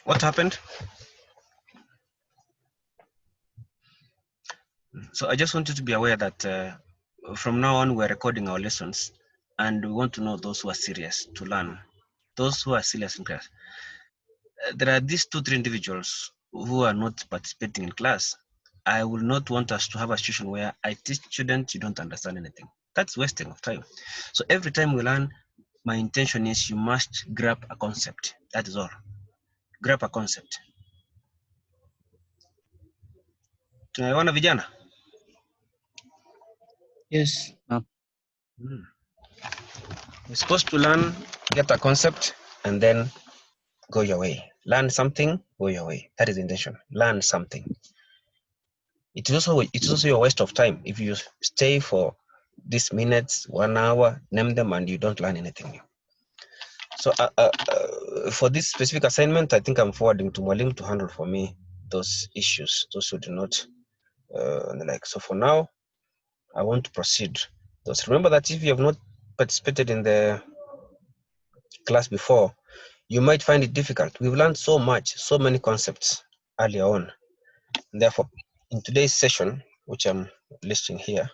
What happened? So I just want you to be aware that from now on we're recording our lessons, and we want to know those who are serious to learn, those who are serious in class. There are these 2-3 individuals who are not participating in class. I will not want us to have a situation where I teach students, you don't understand anything. That's wasting of time. So every time we learn, my intention is you must grab a concept. That is all. Grab a concept. Tunaelewana vijana? Yes. You're supposed to learn, get a concept, and then go your way. Learn something, go your way. That is the intention. Learn something. It's also a waste of time if you stay for these minutes, 1 hour, name them, and you don't learn anything new. So for this specific assignment, I think I'm forwarding to Mwalim to handle for me those issues, those who do not like. So for now, I want to proceed. Those remember that if you have not participated in the class before, you might find it difficult. We've learned so much, so many concepts earlier on. Therefore, in today's session, which I'm listing here,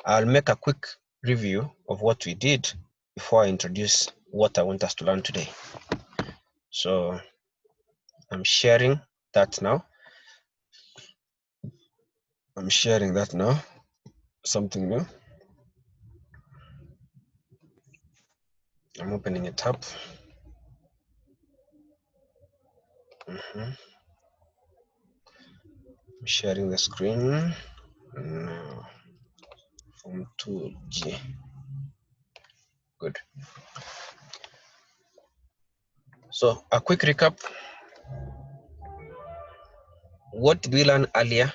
I'll make a quick review of what we did before I introduce what I want us to learn today. So I'm sharing that now. I'm sharing that now. Something new. I'm opening it up. I'm sharing the screen. Now, from 2G. Good. So a quick recap. What did we learn earlier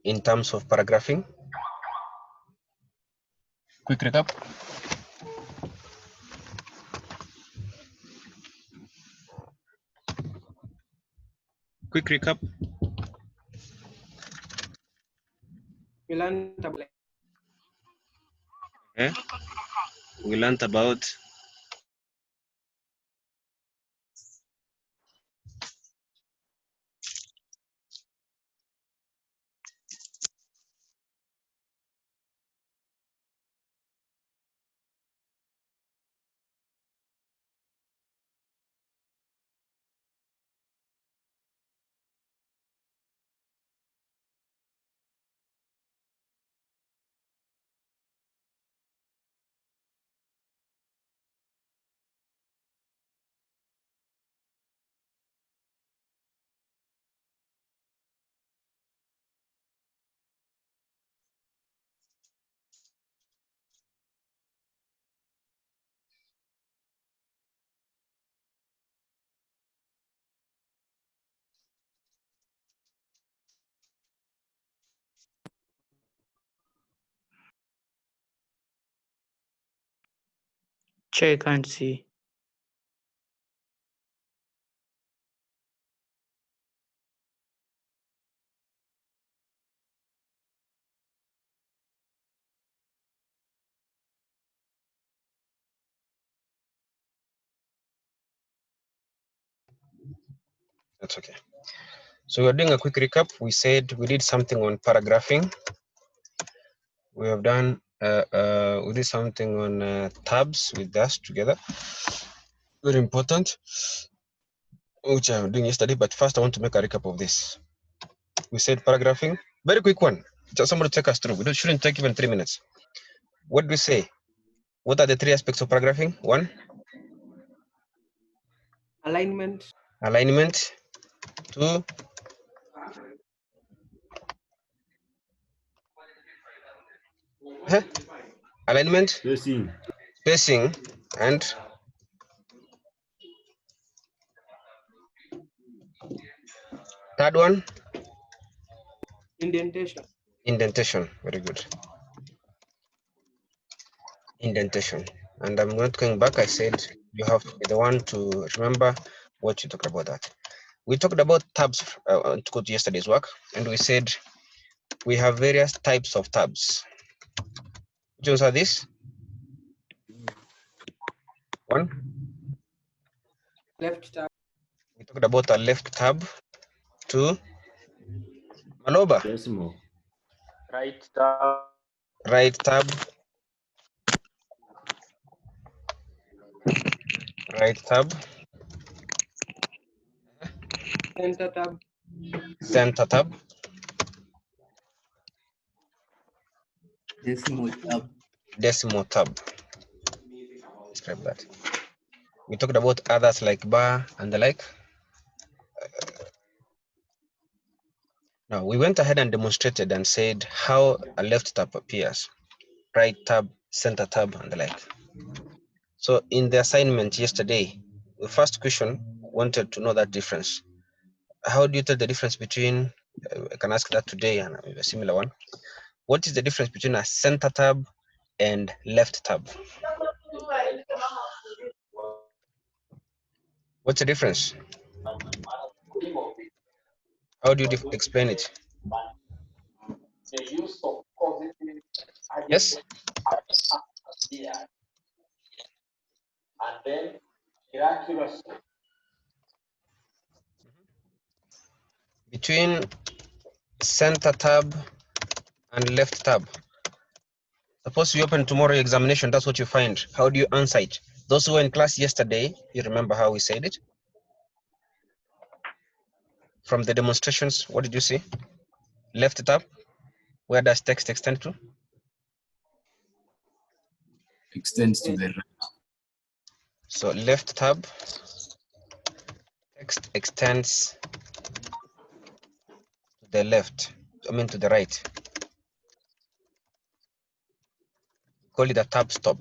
in terms of paragraphing? Quick recap. Quick recap. We learned about We learned about Check and see. that's okay. So we're doing a quick recap. We said we did something on paragraphing. We have done we did something on tabs with us together. Very important, which I'm doing yesterday. But first, I want to make a recap of this. We said paragraphing. Very quick one. Just somebody take us through. We shouldn't take even 3 minutes. What do we say? What are the 3 aspects of paragraphing? 1, alignment. alignment. 2, alignment, spacing, and third one, Indentation. indentation. Very good. Indentation. And I'm not going back. I said you have to be the one to remember what you talked about that. We talked about tabs to go to yesterday's work, and we said we have various types of tabs. Which ones are these? 1, left tab, We talked about a left tab to Maloba. Decimal. Right tab. Right tab. Right tab. center tab, Center tab. Decimal tab. Decimal tab. Describe that. We talked about others like bar and the like. Now we went ahead and demonstrated and said how a left tab appears, right tab, center tab, and the like. So in the assignment yesterday, the first question wanted to know that difference. How do you tell the difference between, I can ask that today and a similar one. What is the difference between a center tab and left tab? What's the difference? How do you explain it? The use of positive Yes? idea and then miraculous. Between center tab and left tab. Suppose you open tomorrow examination, that's what you find. How do you answer it? Those who were in class yesterday, you remember how we said it? From the demonstrations, what did you see? Left tab, where does text extend to? Extends to the right. So left tab, text extends to the left, to the right. Call it a tab stop.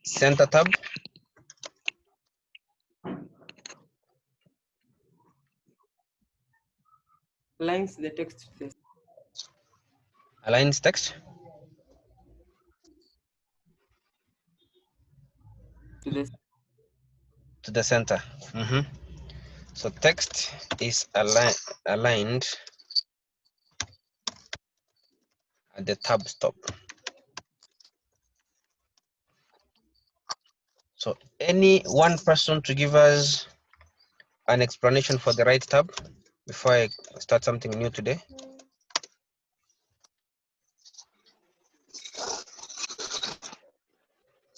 Center tab, aligns the text aligns text to the center. So text is aligned at the tab stop. So any one person to give us an explanation for the right tab before I start something new today?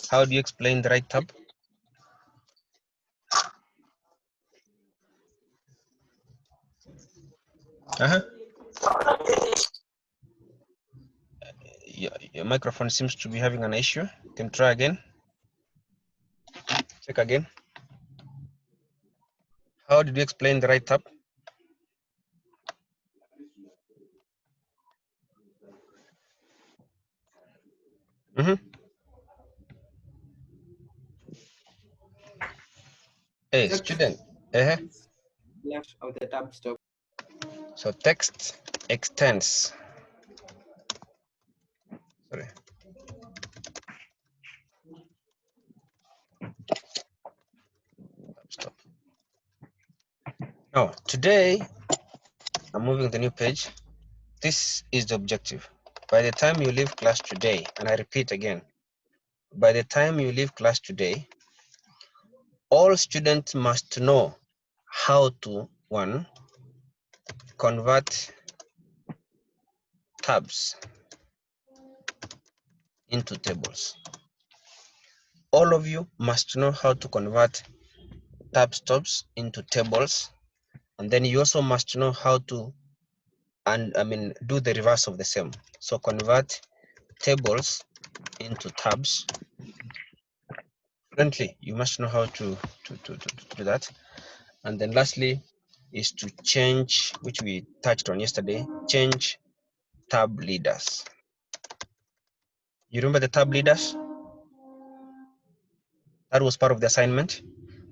How do you explain the right tab? Your microphone seems to be having an issue. You can try again. Check again. How did you explain the right tab? Hey, text student. left of the tab stop. So text extends. Sorry. Stop. Now, today, I'm moving the new page. This is the objective. By the time you leave class today, and I repeat again, by the time you leave class today, all students must know how to, one, convert tabs into tables. All of you must know how to convert tab stops into tables, and then you also must know how to do the reverse of the same. So convert tables into tabs. Currently, you must know how to do that. And then lastly is to change, which we touched on yesterday, change tab leaders. You remember the tab leaders? That was part of the assignment.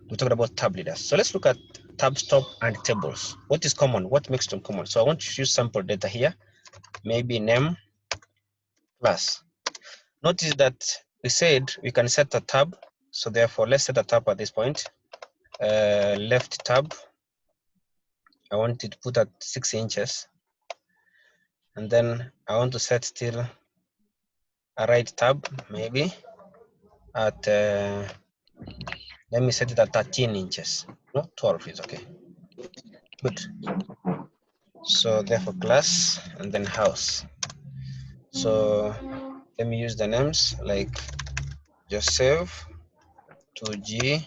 We talked about tab leaders. So let's look at tab stop and tables. What is common? What makes them common? So I want to use sample data here. Maybe name plus. Notice that we said we can set a tab. So therefore, let's set a tab at this point. Left tab. I want it to put at 6 inches. And then I want to set still a right tab, maybe at Let me set it at 13 inches. No, 12 is okay. Good. So therefore class and then house. So let me use the names like Joseph 2G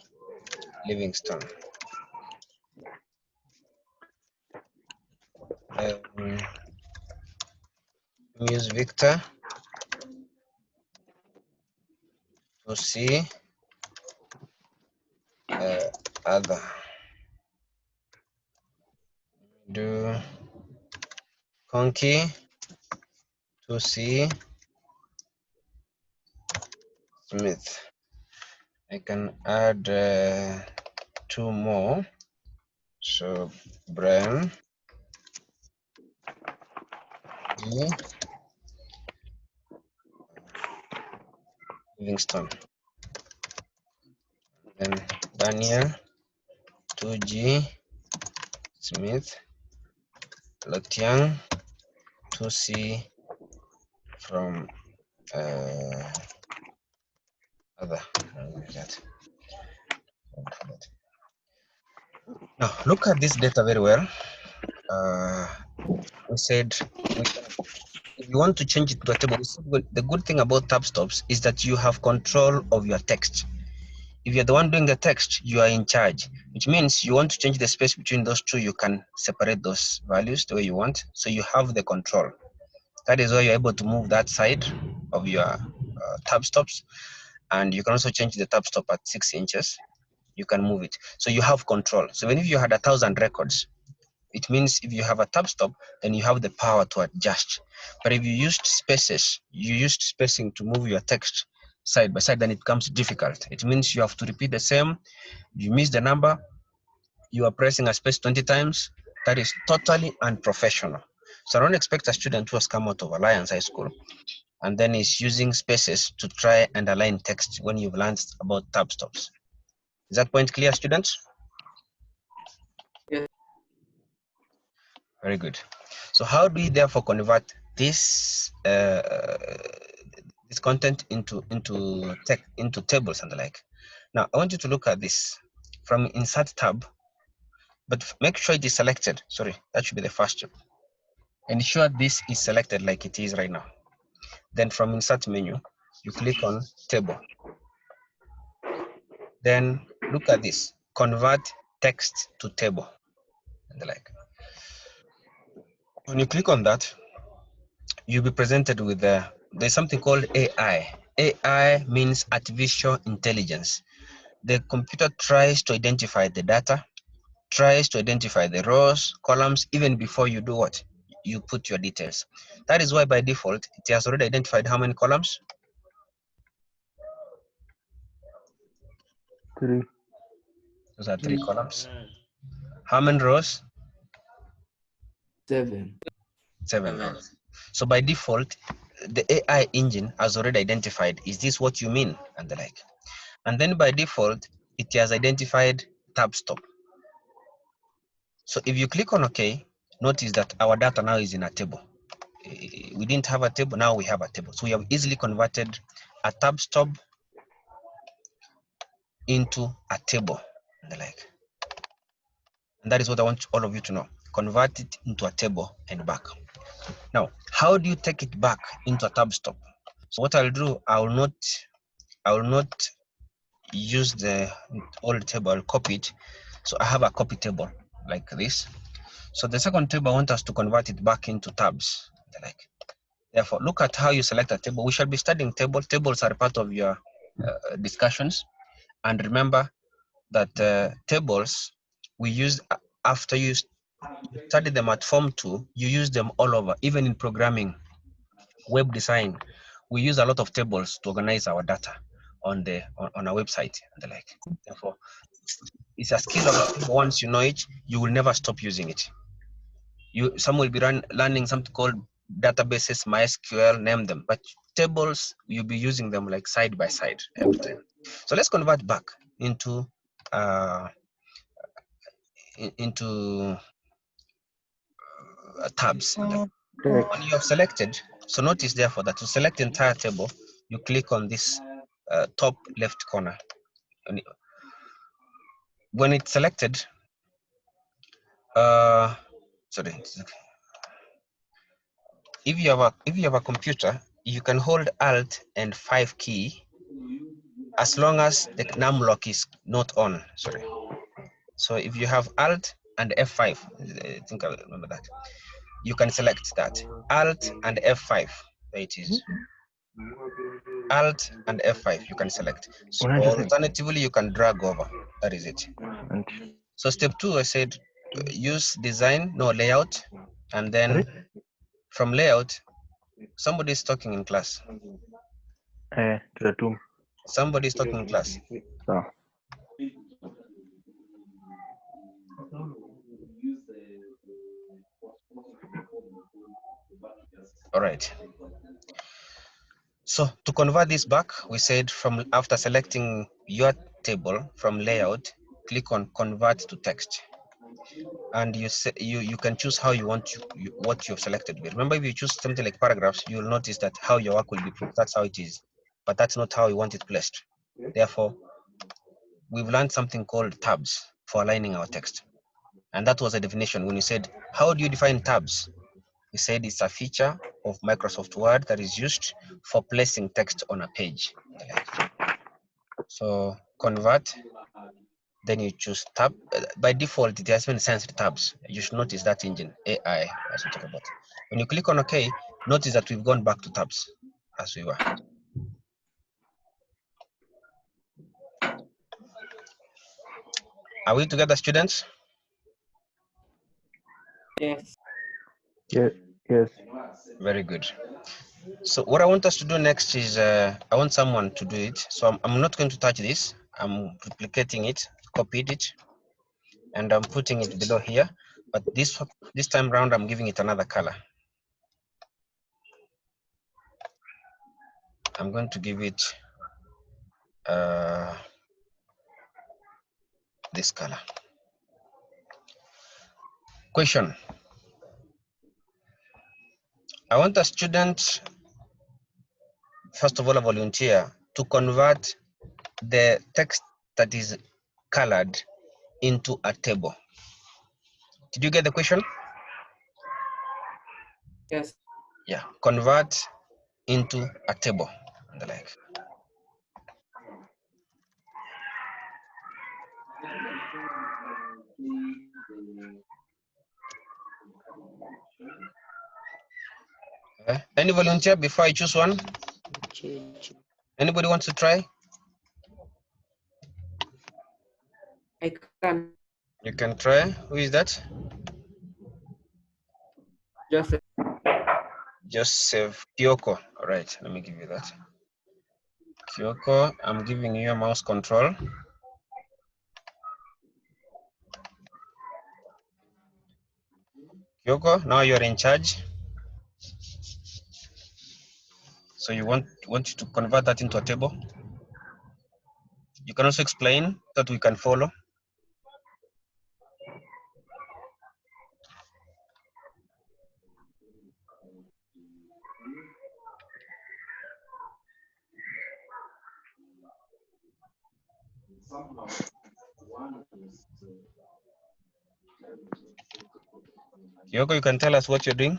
Livingston. Use Victor to see other. Do Conky to see Smith. I can add 2 more. So Brian G Livingston. Then Daniel 2G Smith Lotiang 2C from other. Now look at this data very well. We said if you want to change it to a table, the good thing about tab stops is that you have control of your text. If you're the one doing the text, you are in charge, which means you want to change the space between those two, you can separate those values the way you want. So you have the control. That is why you're able to move that side of your tab stops. And you can also change the tab stop at 6 inches. You can move it. So you have control. So even if you had 1,000 records, it means if you have a tab stop, then you have the power to adjust. But if you used spaces, you used spacing to move your text side by side, then it becomes difficult. It means you have to repeat the same. You miss the number, you are pressing a space 20 times. That is totally unprofessional. So I don't expect a student who has come out of Alliance High School and then is using spaces to try and align text when you've learned about tab stops. Is that point clear, students? Yes. Very good. So how do we therefore convert this this content into tables and the like? Now I want you to look at this from insert tab, but make sure it is selected. Sorry, that should be the first step. Ensure this is selected like it is right now. Then from insert menu, you click on table. Then look at this, convert text to table and the like. When you click on that, you'll be presented with there's something called AI. AI means artificial intelligence. The computer tries to identify the data, tries to identify the rows, columns, even before you do what? You put your details. That is why by default, it has already identified how many columns? 3. Those are 3 columns. How many rows? 7. 7 rows. So by default, the AI engine has already identified, is this what you mean? And the like. And then by default, it has identified tab stop. So if you click on OK, notice that our data now is in a table. We didn't have a table, now we have a table. So we have easily converted a tab stop into a table and the like. And that is what I want all of you to know. Convert it into a table and back. Now, how do you take it back into a tab stop? So what I'll do, I will not use the old table, I'll copy it. So I have a copy table like this. So the second table, I want us to convert it back into tabs. Like, therefore, look at how you select a table. We shall be studying tables. Tables are part of your discussions. And remember that tables, we use after you study them at Form 2, you use them all over, even in programming, web design. We use a lot of tables to organize our data on our website and the like. Therefore, it's a skill of once you know it, you will never stop using it. Some will be learning something called databases, MySQL, name them, but tables, you'll be using them like side by side every time. So let's convert back into tabs. When you have selected, so notice therefore that to select the entire table, you click on this top left corner. when it's selected, sorry, if you have a computer, you can hold Alt and 5 key as long as the num lock is not on. Sorry. So if you have Alt and F5, I think I remember that. You can select that. Alt and F5. There it is. Alt and F5 you can select. So alternatively, you can drag over. That is it. So step 2, I said use design, no layout, and then from layout, somebody is talking in class. Somebody is talking in class. All right. So to convert this back, we said from after selecting your table from layout, click on convert to text, and you can choose how you want what you've selected. Remember, if you choose something like paragraphs, you will notice that how your work will be placed. That's how it is, but that's not how you want it placed. Therefore, we've learned something called tabs for aligning our text, and that was a definition. When you said how do you define tabs, we said it's a feature of Microsoft Word that is used for placing text on a page. So convert, then you choose tab. By default, it has been assigned tabs. You should notice that engine, AI, as we talk about. When you click on OK, notice that we've gone back to tabs as we were. Are we together, students? Yes. Yes. Very good. So what I want us to do next is I want someone to do it. So I'm not going to touch this. I'm replicating it, copied it, and I'm putting it below here. But this time round, I'm giving it another color. I'm going to give it this color. Question. I want a student, first of all, a volunteer, to convert the text that is colored into a table. Did you get the question? Yes. Yeah, convert into a table and the like. Any volunteer before I choose one? Anybody wants to try? I can. You can try. Who is that? Joseph. Joseph Kyoko. All right, let me give you that. Kyoko, I'm giving you a mouse control. Kyoko, now you're in charge. So you want you to convert that into a table. You can also explain that we can follow. Kyoko, you can tell us what you're doing.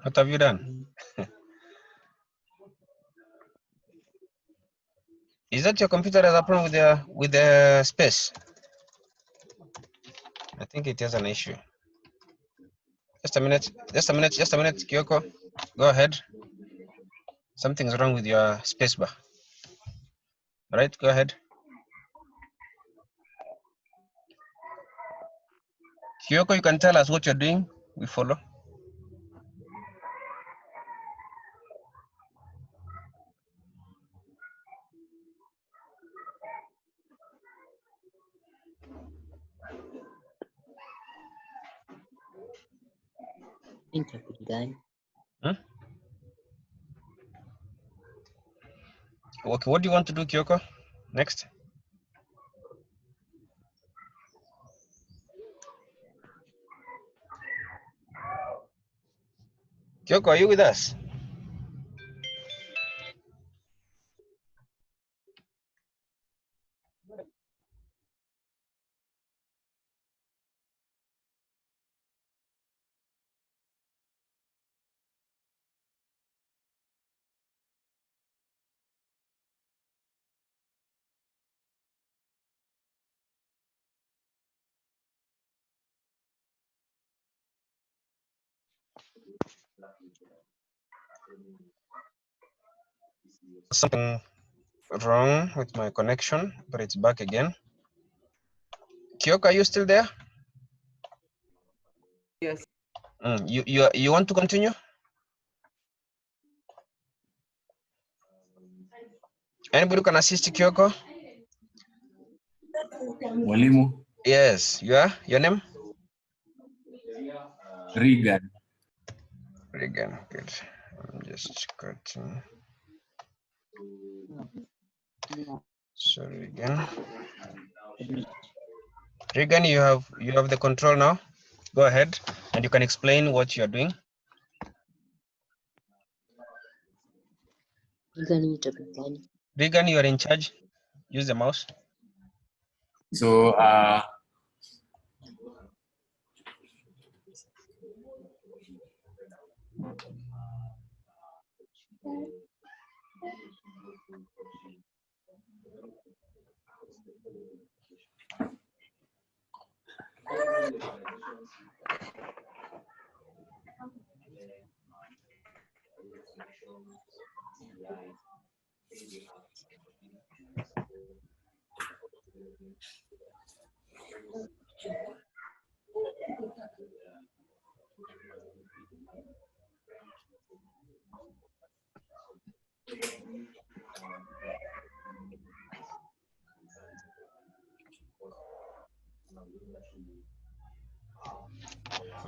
What have you done? Is that your computer has a problem with the space? I think it has an issue. Just a minute, Kyoko. Go ahead. Something's wrong with your space bar. All right, go ahead. Kyoko, you can tell us what you're doing. We follow. Hmm? Okay, what do you want to do, Kyoko? Next. Kyoko, are you with us? Something wrong with my connection, but it's back again. Kyoko, are you still there? Yes. You want to continue? Anybody who can assist Kyoko? Mwalimu, Yes, you are. Your name? Regan. Regan. Good. I'm just cutting. Sorry again. Regan, you have the control now. Go ahead, and you can explain what you are doing. Regan, you are in charge. Use the mouse. So,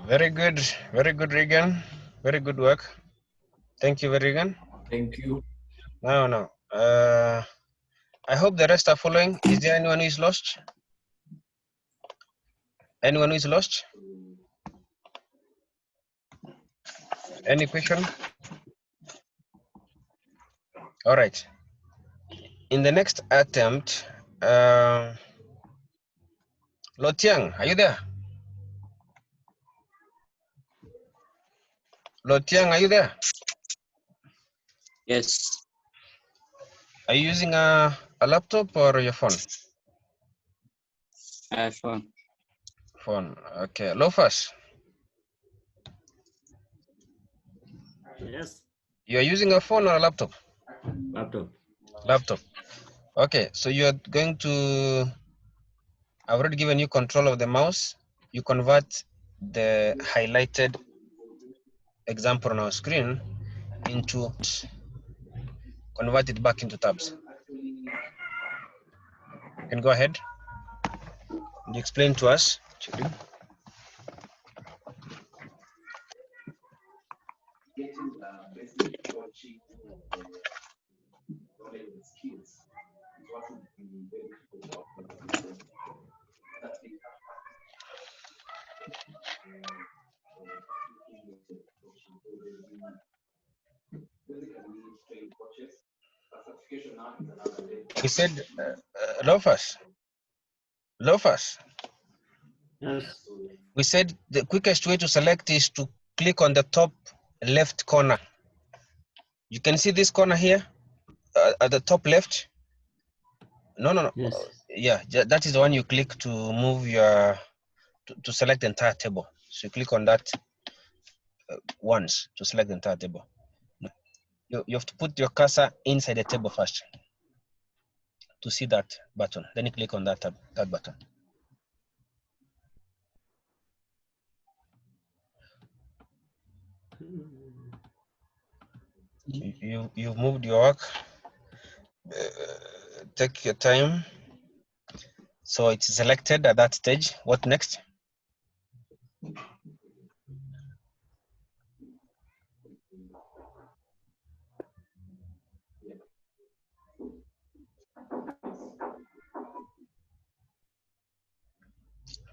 Very good, Regan. Very good work. Thank you, Regan. thank you. No. I hope the rest are following. Is there anyone who is lost? Anyone who is lost? Any question? All right. In the next attempt, Lotiang, are you there? Lotiang, are you there? Yes, Are you using a laptop or your phone? iPhone. Phone. Okay. Lofas, Yes, you are using a phone or a laptop? laptop. Laptop. Okay. So you are going to. I've already given you control of the mouse. You convert the highlighted example on our screen into, convert it back into tabs. You can go ahead and explain to us. We said, Lofas. Yes, We said the quickest way to select is to click on the top left corner. You can see this corner here at the top left. No. yes. Yeah, that is the one you click to move your to select the entire table. So you click on that once to select the entire table. You have to put your cursor inside the table first to see that button. Then you click on that button. You've moved your work. Take your time. So it's selected at that stage. What next?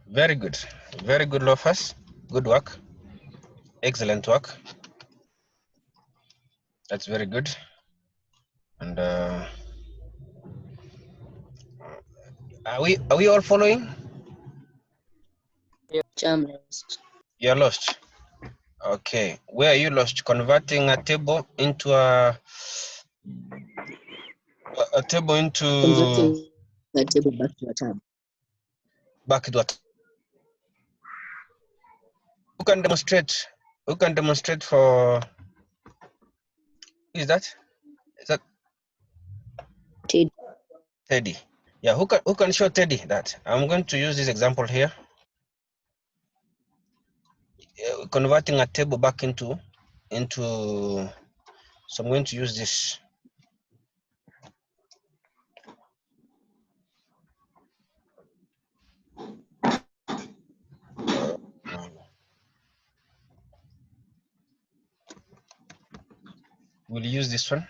Very good, Lofas. Good work, excellent work. That's very good. And are we all following? You're lost. Okay, where are you lost? Converting a table into a table into The table back to a tab. back to what? Who can demonstrate Who can demonstrate for? Who is that? Is that Teddy. Teddy? Yeah. Who can show Teddy that? I'm going to use this example here. Converting a table back into. So I'm going to use this. We'll use this one.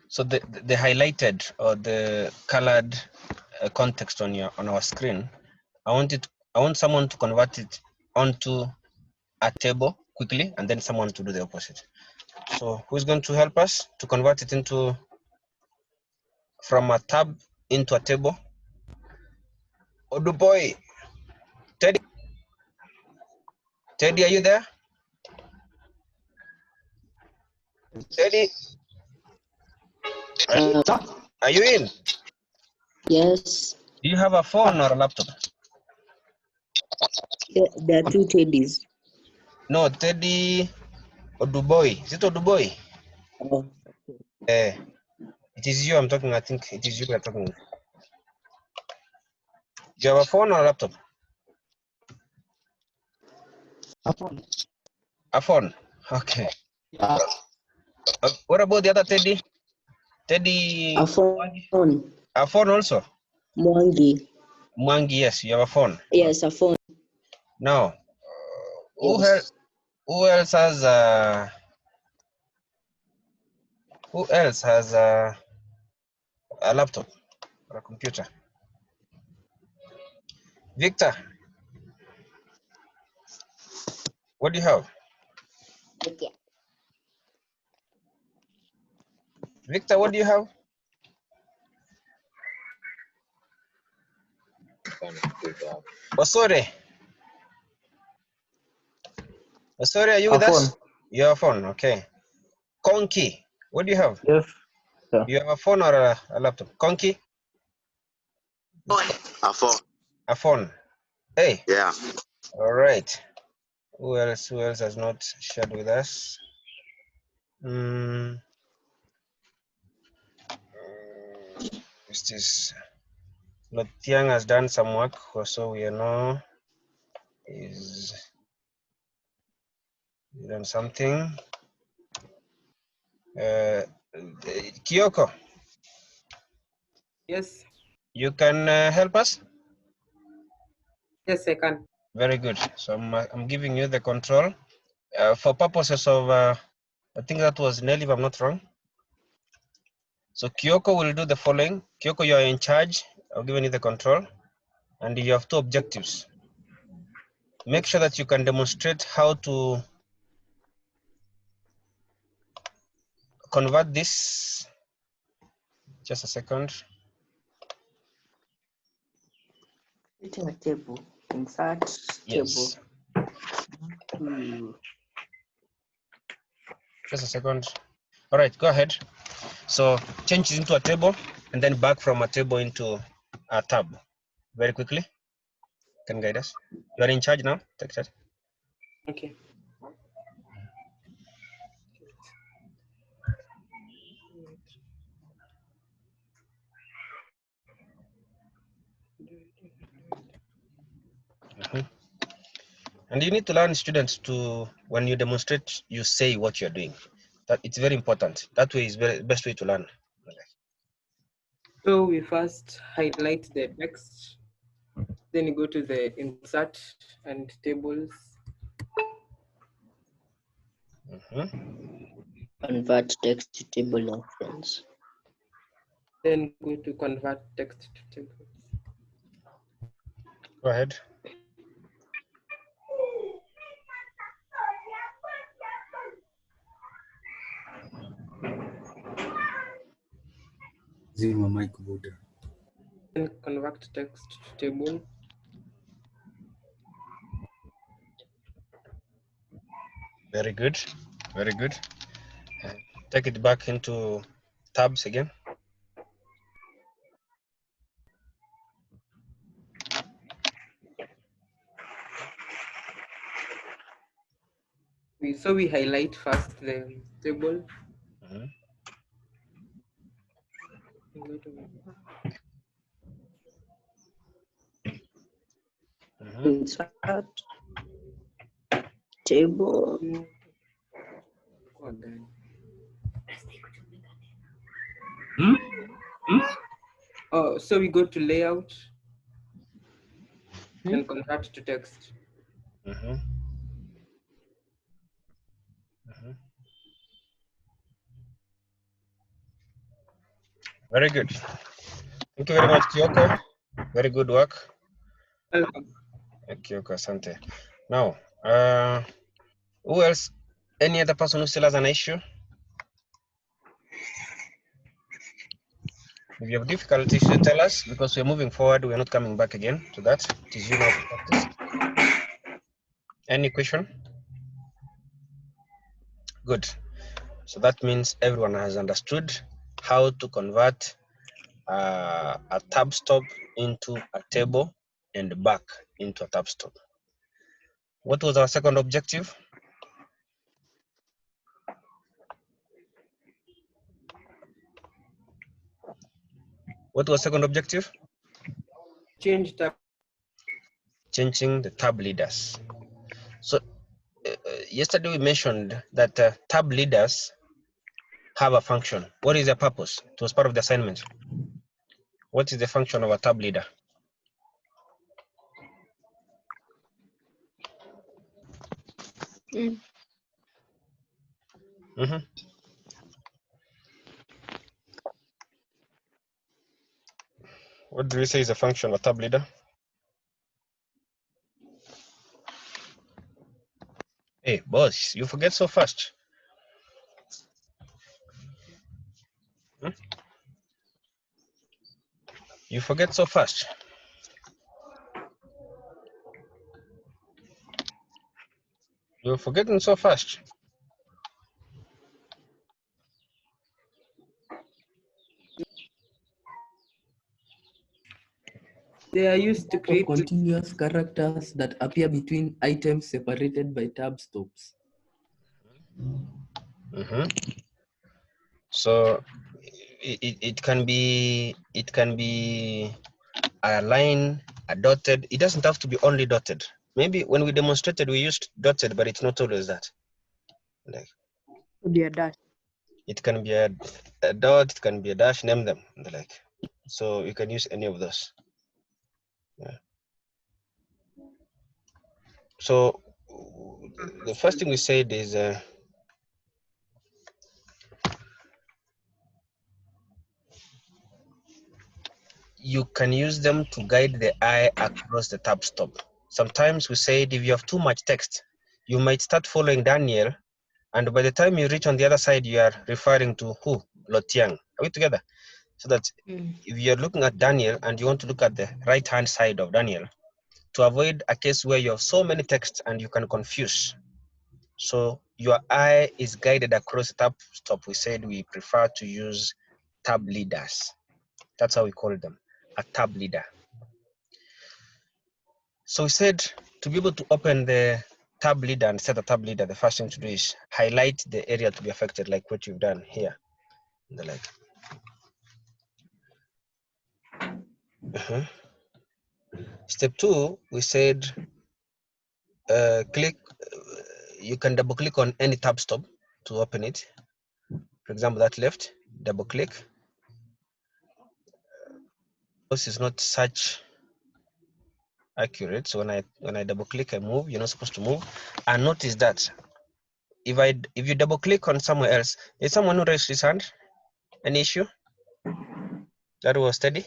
So the highlighted or the colored context on our screen, I want someone to convert it onto a table quickly, and then someone to do the opposite. So who's going to help us to convert it from a tab into a table? Oduboy. Teddy, are you there? Teddy, are you in? Yes. Do you have a phone or a laptop? There are two Teddies. No, Teddy Oduboy. Is it Oduboy? Oh, It is you I'm talking. I think it is you we're talking with. Do you have a phone or a laptop? A phone. A phone. Okay. Yeah. What about the other Teddy? Teddy. a phone. A phone also. Mwangi. Mwangi, yes, you have a phone. Yes, a phone. Now, Yes. who else has a laptop or a computer? Victor, what do you have? Okay. Victor, what do you have? Osore. Osore, are you with us? You have a phone, okay. Konki, what do you have? Yes. Sir. You have a phone or a laptop? Konki? A phone. A phone. Hey. Yeah. All right. Who else has not shared with us? This is Lotiang has done some work, so we know is done something. Kyoko, Yes. you can help us? Yes, I can. Very good. So I'm giving you the control for purposes of I think that was Nelly, if I'm not wrong. So Kyoko will do the following. Kyoko, you are in charge. I've given you the control, and you have two objectives. Make sure that you can demonstrate how to convert this. Just a second. Creating a table. Insert Yes. table. Just a second. All right, go ahead. So change it into a table and then back from a table into a tab. Very quickly. Can guide us. You are in charge now. Take that. Okay. And you need to learn students to, when you demonstrate, you say what you're doing. That it's very important. That way is very best way to learn. So we first highlight the text, then you go to the insert and tables. Convert text to table of friends. Then go to convert text to tables. Go ahead. Zima mic Buddha. Then convert text to table. Very good. Very good. Take it back into tabs again. we highlight first the table. Mhm. Mhm. Insert table. Oh, God. Hmm? Hmm? Oh, so we go to layout Hmm? and convert to text. Mhm. Mhm. Very good. Thank you very much, Kyoko. Very good work. Welcome. Kyoko, asante. Now, who else? Any other person who still has an issue? If you have difficulties, you tell us because we're moving forward. We're not coming back again to that. It is you now to practice. Any question? Good. So that means everyone has understood how to convert a tab stop into a table and back into a tab stop. What was our second objective? What was second objective? Change tab. Changing the tab leaders. So yesterday we mentioned that tab leaders have a function. What is their purpose? It was part of the assignment. What is the function of a tab leader? Mm. Mm-hmm. What do we say is the function of a tab leader? Hey, boss, you forget so fast. Hmm? You forget so fast. You're forgetting so fast. They are used to Of create. continuous characters that appear between items separated by tab stops. Mm-hmm. So it can be a line, a dotted. It doesn't have to be only dotted. Maybe when we demonstrated, we used dotted, but it's not always that. Like Could be a dash. it can be a dot, it can be a dash. Name them, and the like. So you can use any of those. Yeah. So the first thing we said is you can use them to guide the eye across the tab stop. Sometimes we said if you have too much text, you might start following Daniel, and by the time you reach on the other side, you are referring to who? Lotiang. Are we together? So that if you're looking at Daniel and you want to look at the right-hand side of Daniel, to avoid a case where you have so many texts and you can confuse. So your eye is guided across the tab stop. We said we prefer to use tab leaders. That's how we call them, a tab leader. So we said to be able to open the tab leader and set a tab leader, the first thing to do is highlight the area to be affected, like what you've done here. And the like. Step 2, we said click. You can double click on any tab stop to open it. For example, that left, double click. This is not such accurate. So when I double click, I move. You're not supposed to move. And notice that if you double click on somewhere else, is someone who raised his hand? Any issue? That was steady.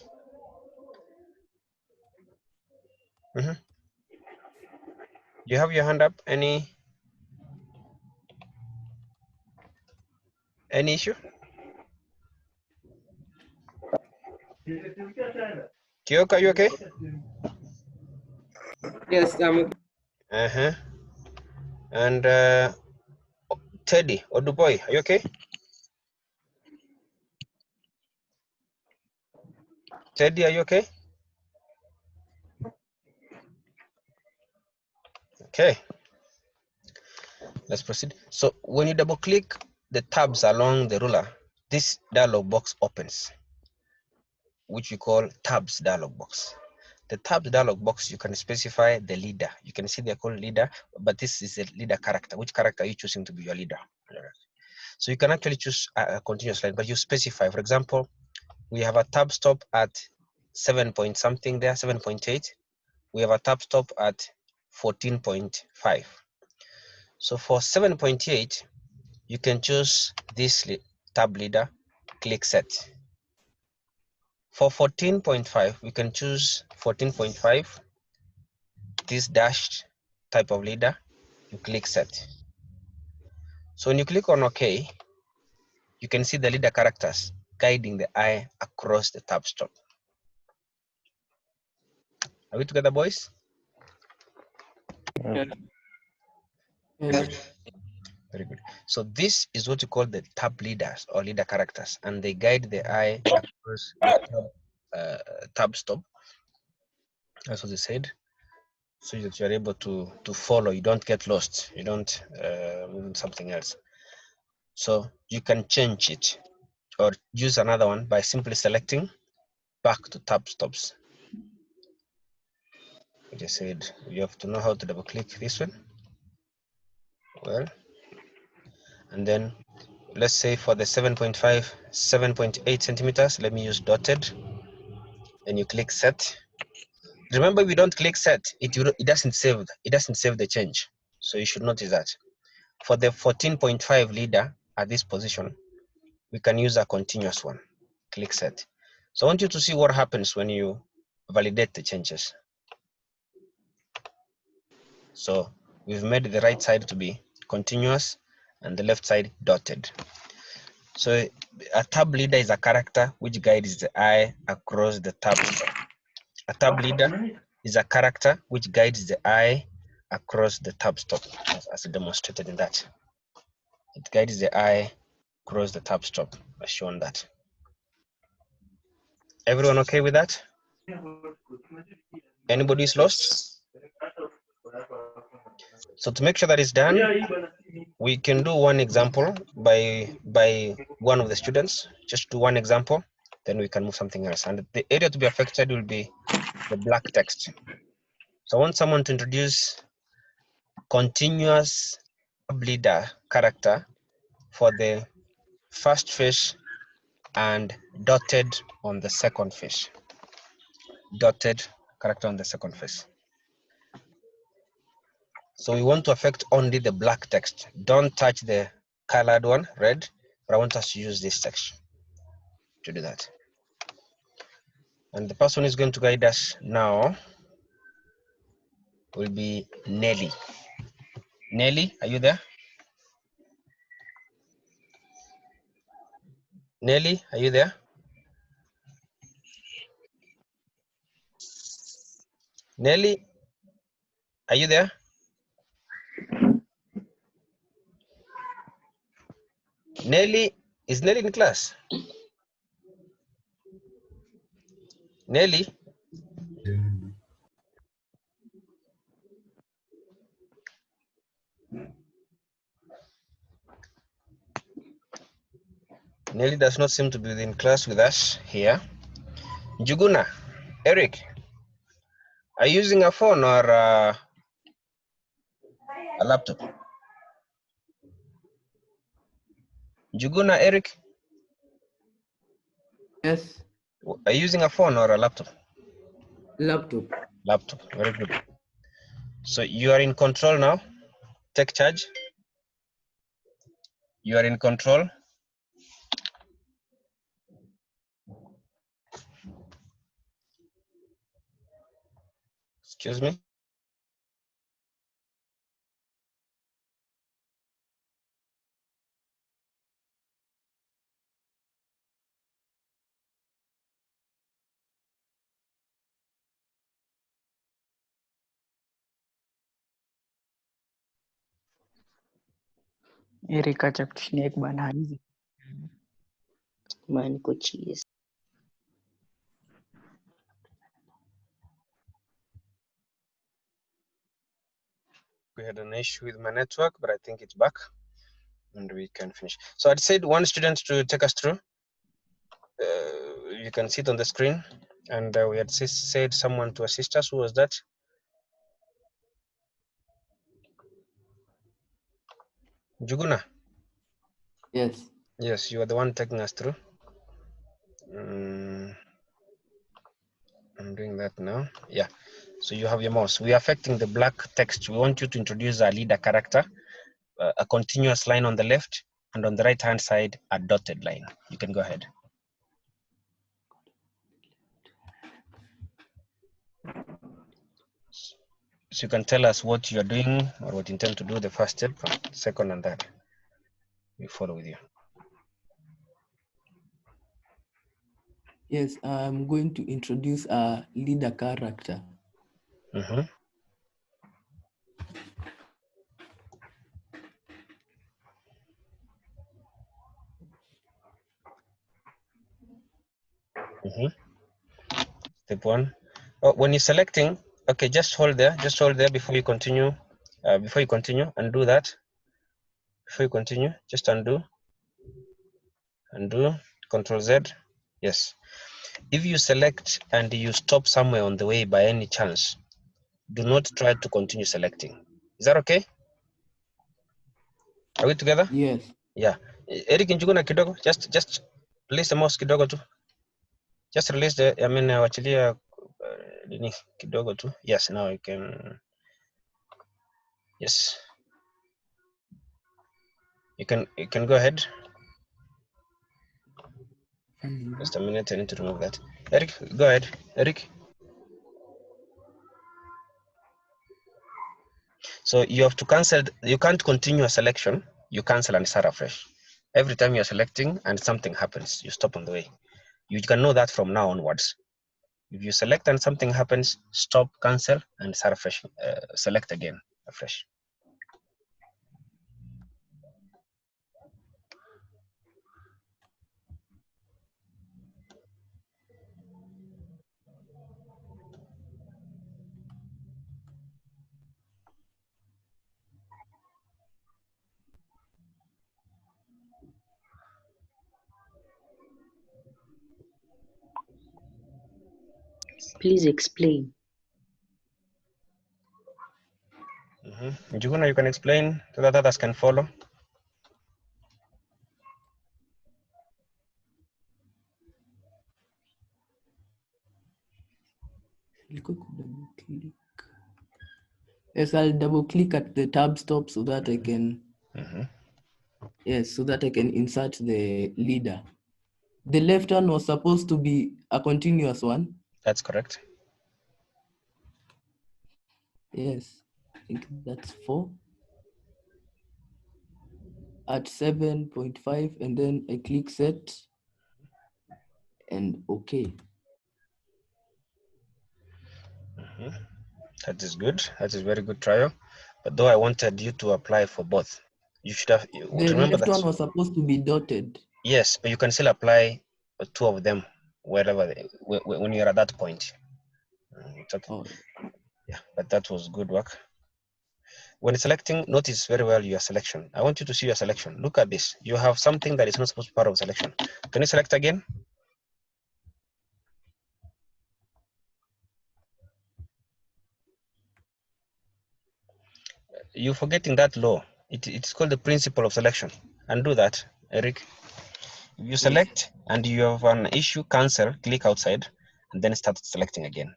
You have your hand up. Any issue? Kyoka, are you okay? Yes, And Teddy or Duboy, are you okay? Teddy, are you okay? Okay. Let's proceed. So when you double click the tabs along the ruler, this dialog box opens, which we call tabs dialog box. The tabs dialog box, you can specify the leader. You can see they're called leader, but this is a leader character. Which character are you choosing to be your leader? So you can actually choose a continuous line, but you specify. For example, we have a tab stop at 7 point something there, 7.8. We have a tab stop at 14.5. So for 7.8, you can choose this tab leader, click set. For 14.5, we can choose 14.5, this dashed type of leader, you click set. So when you click on OK, you can see the leader characters guiding the eye across the tab stop. Are we together, boys? Yes. Yes. Very good. So this is what you call the tab leaders or leader characters, and they guide the eye across the tab stop. That's what they said, so that you are able to follow. You don't get lost. You don't move on something else. So you can change it or use another one by simply selecting back to tab stops. Like I said, you have to know how to double click this one. Well, and then let's say for the 7.5, 7.8 centimeters, let me use dotted. Then you click set. Remember, if you don't click set, it doesn't save. It doesn't save the change. So you should notice that. For the 14.5 leader at this position, we can use a continuous one. Click set. So I want you to see what happens when you validate the changes. So we've made the right side to be continuous and the left side dotted. So a tab leader is a character which guides the eye across the tab stop. A tab leader is a character which guides the eye across the tab stop, as demonstrated in that. It guides the eye across the tab stop, as shown that. Everyone okay with that? Anybody is lost? So to make sure that it's done, we can do one example by one of the students. Just do one example, then we can move something else. And the area to be affected will be the black text. So I want someone to introduce continuous leader character for the first fish and dotted on the second fish. Dotted character on the second fish. So we want to affect only the black text. Don't touch the colored one, red, but I want us to use this text to do that. And the person who is going to guide us now will be Nelly. Nelly, are you there? Nelly, are you there? Nelly, are you there? Nelly, is Nelly in class? Nelly? Nelly does not seem to be in class with us here. Juguna, Eric, are you using a phone or a laptop? Juguna, Eric, Yes. are you using a phone or a laptop? Laptop. Laptop, very good. So you are in control now. Take charge. You are in control. Excuse me. Eric acha kutushinda bwana hizi. Maana niko cheese. We had an issue with my network, but I think it's back and we can finish. So I'd said one student to take us through. You can see it on the screen. And we had said someone to assist us. Who was that? Juguna. Yes. Yes, you are the one taking us through. I'm doing that now. Yeah. So you have your mouse. We are affecting the black text. We want you to introduce a leader character, a continuous line on the left, and on the right hand side, a dotted line. You can go ahead. So you can tell us what you're doing or what you intend to do, the first step, second, and third. We follow with you. Yes, I'm going to introduce a leader character. Mm-hmm. Mm-hmm. Step one. Oh, when you're selecting, okay, just hold there before you continue. Undo that. Before you continue, just undo, Control Z. Yes. If you select and you stop somewhere on the way by any chance, do not try to continue selecting. Is that okay? Are we together? Yes. Yeah. Eric Njuguna kidogo, just release the mouse kidogo tu. Just release the, wachilia nini kidogo tu. Yes, now you can. Yes. You can go ahead. Just a minute, I need to remove that. Eric, go ahead. Eric. So you have to cancel, you can't continue a selection, you cancel and start afresh. Every time you're selecting and something happens, you stop on the way. You can know that from now onwards. If you select and something happens, stop, cancel, and start afresh. Select again, afresh. Please explain. Njuguna, you can explain so that others can follow. Yes, I'll double click at the tab stop so that I can, yes, so that I can insert the leader. The left one was supposed to be a continuous one. That's correct. Yes, I think that's 4. At 7.5, and then I click set and okay. That is good. That is very good trial. But though I wanted you to apply for both, you should have, The remember left that. one was supposed to be dotted. Yes, but you can still apply 2 of them wherever, when you're at that point. It's okay. Oh, Yeah, but that was good work. When selecting, notice very well your selection. I want you to see your selection. Look at this. You have something that is not supposed to be part of selection. Can you select again? You're forgetting that law. It's called the principle of selection. Undo that, Eric. If you select and you have an issue, cancel, click outside, and then start selecting again.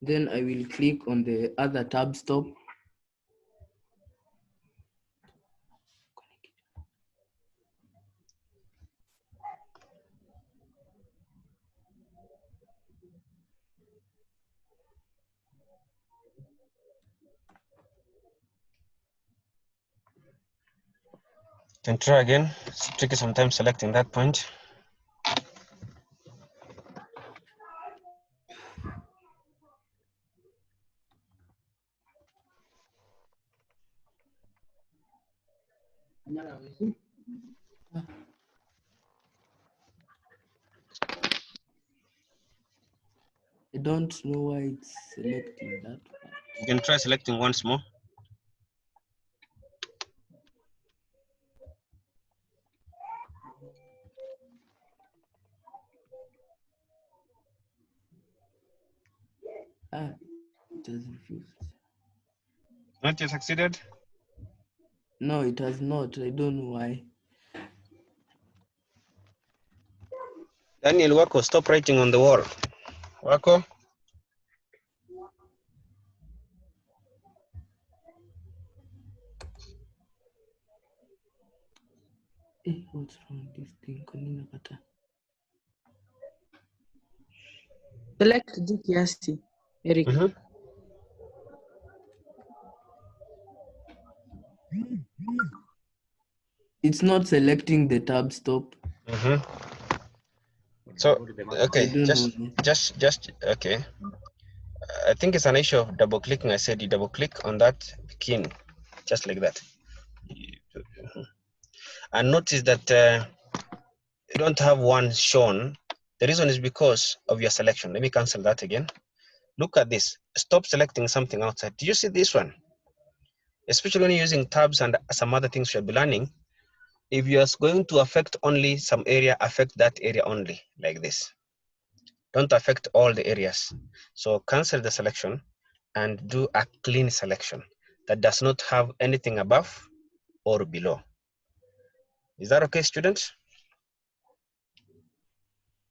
then I will click on the other tab stop. Can try again. It's tricky sometimes selecting that point. I don't know why it's selecting that one. You can try selecting once more. It has refused. Not yet succeeded? No, it has not. I don't know why. Daniel Wako, stop writing on the wall. Wako? What's wrong with this thing? Konina kata. Select juu kiasi, Eric. It's not selecting the tab stop. So, okay, I don't know. just, okay. I think it's an issue of double clicking. I said you double click on that key, just like that. And notice that you don't have one shown. The reason is because of your selection. Let me cancel that again. Look at this. Stop selecting something outside. Do you see this one? Especially when you're using tabs and some other things you'll be learning. If you're going to affect only some area, affect that area only, like this. Don't affect all the areas. So cancel the selection and do a clean selection that does not have anything above or below. Is that okay, students?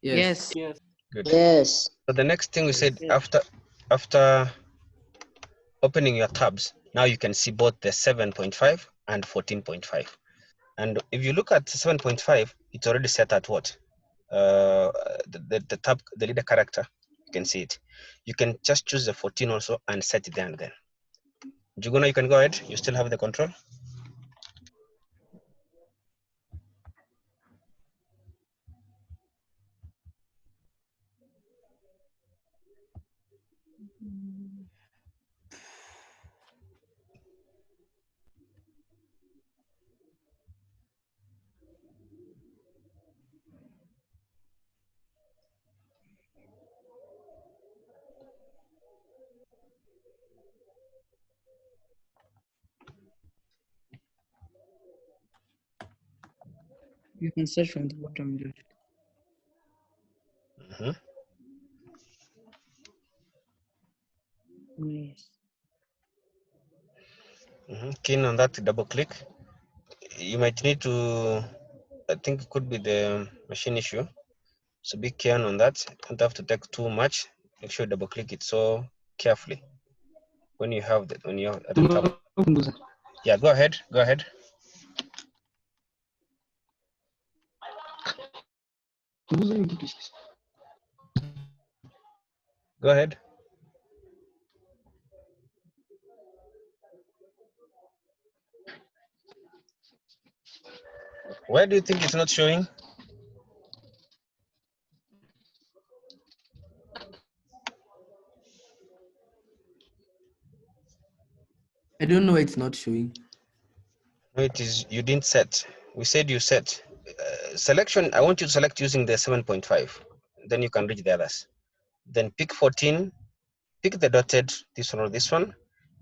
Yes. Good. Yes. So the next thing we said, after opening your tabs, now you can see both the 7.5 and 14.5. And if you look at 7.5, it's already set at what? The tab, the leader character, you can see it. You can just choose the 14 also and set it there and then. Juguna, you can go ahead. You still have the control. You can search from the bottom left. Yes. Keen on that, double click. You might need to, I think it could be the machine issue. So be keen on that. Don't have to take too much. Make sure you double click it so carefully. When you have that, when you're at the top. Yeah, go ahead. Go ahead. Go ahead. Why do you think it's not showing? I don't know why it's not showing. No, it is, you didn't set. We said you set. Selection, I want you to select using the 7.5. Then you can reach the others. Then pick 14, pick the dotted, this one or this one,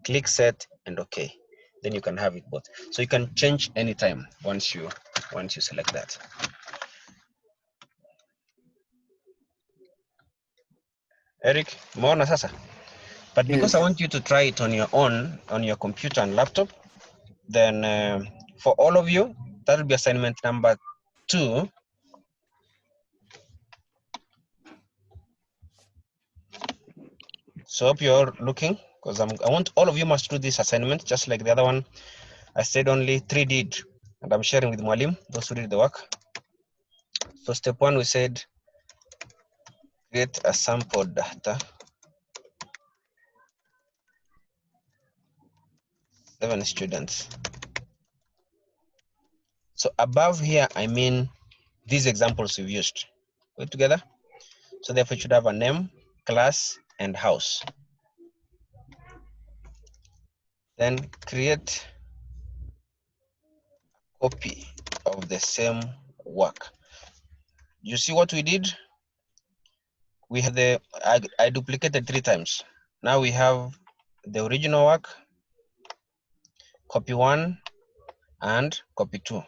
click set and okay. Then you can have it both. So you can change anytime once you select that. Eric, umeona sasa? But because I want you to try it on your own, on your computer and laptop, then for all of you, that will be assignment number 2. So hope you're looking, because I want all of you must do this assignment, just like the other one. I said only 3 did, and I'm sharing with Mwalim, those who did the work. So step 1, we said, create a sample data. 7 students. So above here, I mean these examples we've used. Put together. So therefore, it should have a name, class, and house. Then create a copy of the same work. You see what we did? We have I duplicated 3 times. Now we have the original work, copy 1, and copy 2.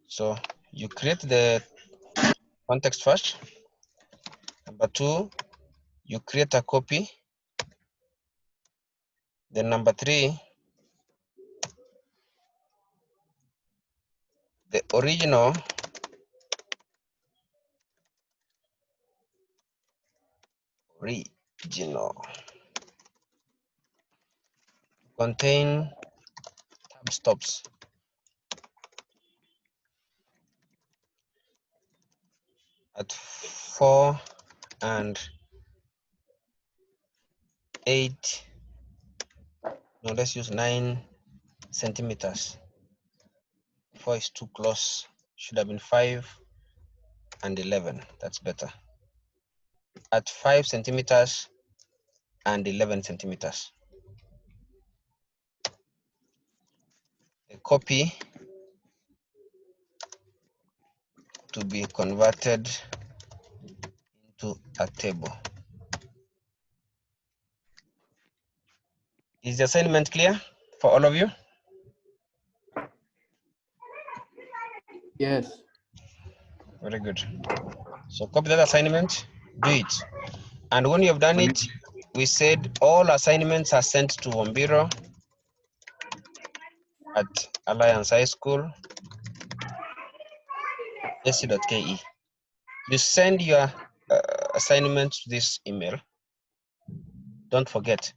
So you create the context first. Number 2, you create a copy. Then number 3, the original contain tab stops at 4 and 8. No, let's use 9 centimeters. 4 is too close. Should have been 5 and 11. That's better. At 5 centimeters and 11 centimeters. The copy to be converted into a table. Is the assignment clear for all of you? Yes. Very good. So copy that assignment, do it. And when you have done it, we said all assignments are sent to Wombiro at Alliance High School, ac.ke. You send your assignment to this email. Don't forget,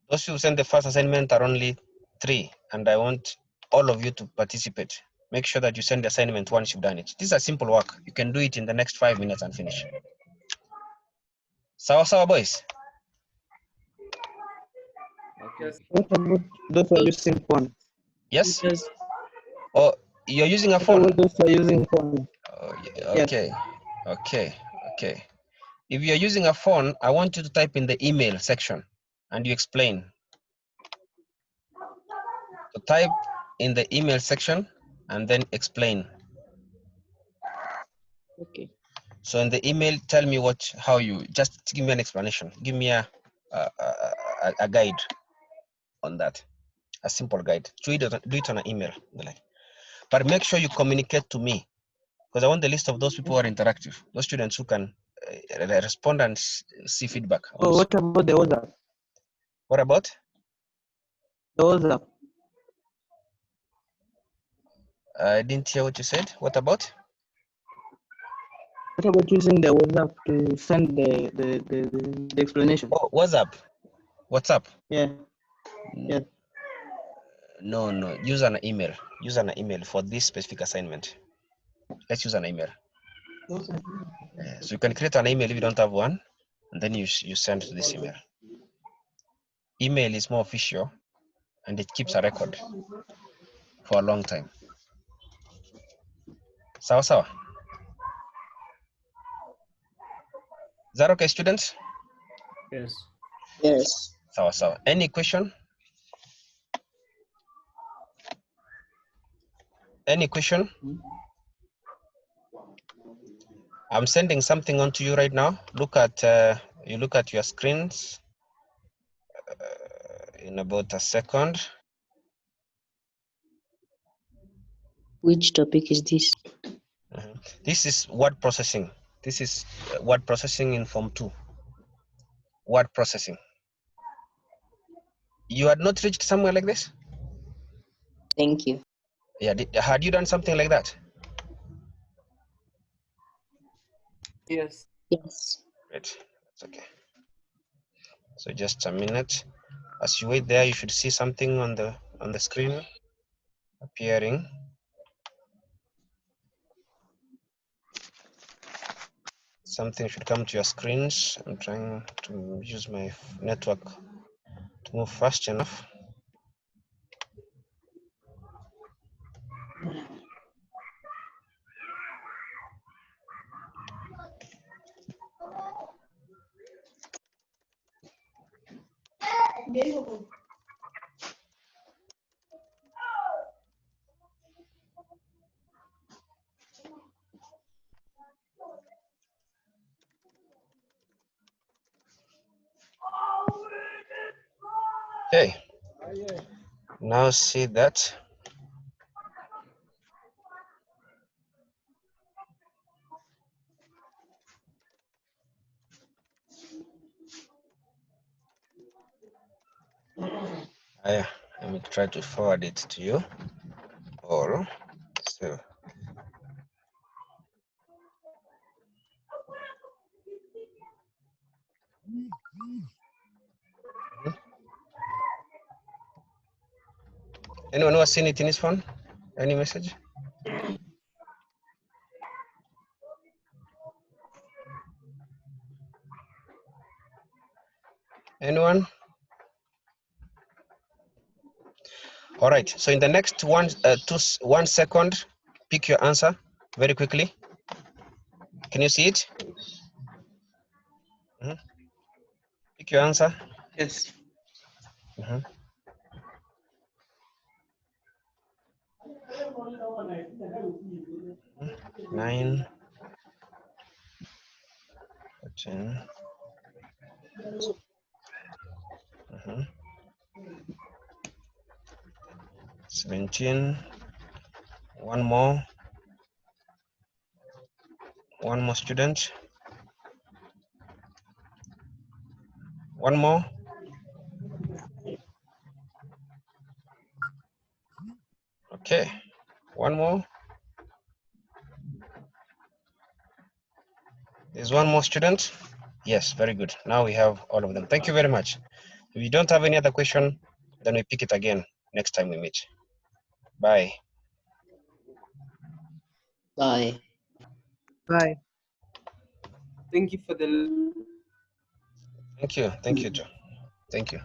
those who send the first assignment are only 3, and I want all of you to participate. Make sure that you send the assignment once you've done it. This is a simple work. You can do it in the next 5 minutes and finish. Sawa boys. Yes. What about those who are using phone? Yes? Yes. Oh, you're using a What phone? about those who are using phone? Oh, Yes. okay. If you're using a phone, I want you to type in the email section and you explain. So type in the email section and then explain. Okay. So in the email, tell me how you, just give me an explanation. Give me a guide on that, a simple guide. Do it on an email. But make sure you communicate to me, because I want the list of those people who are interactive, those students who can respond and see feedback. Oh, what about the WhatsApp? What about? The WhatsApp. I didn't hear what you said. What about? What about using the WhatsApp to send the explanation? Oh, WhatsApp. WhatsApp. Yeah. Yes. No. Use an email. Use an email for this specific assignment. Let's use an email. So you can create an email if you don't have one, and then you send to this email. Email is more official, and it keeps a record for a long time. Sawa. Is that okay, students? Yes. Yes. Sawa. Any question? Any question? I'm sending something on to you right now. You look at your screens in about a second. Which topic is this? This is word processing. This is word processing in Form 2. Word processing. You had not reached somewhere like this? Thank you. Yeah. Had you done something like that? Yes. Yes. Great. That's okay. So just a minute. As you wait there, you should see something on the screen appearing. Something should come to your screens. I'm trying to use my network to move fast enough. Okay, now see that. Let me try to forward it to you, or so. Anyone who has seen it in his phone? Any message? Anyone? All right, so in the next 1 second, pick your answer very quickly. Can you see it? Pick your answer. Yes. 9, 14, 17, one more student, one more. Okay, one more. There's one more student. Yes, very good. Now we have all of them. Thank you very much. If you don't have any other question, then we pick it again next time we meet. Bye. Bye. Bye. Thank you for the Thank you. Thank you, Joe. Thank you.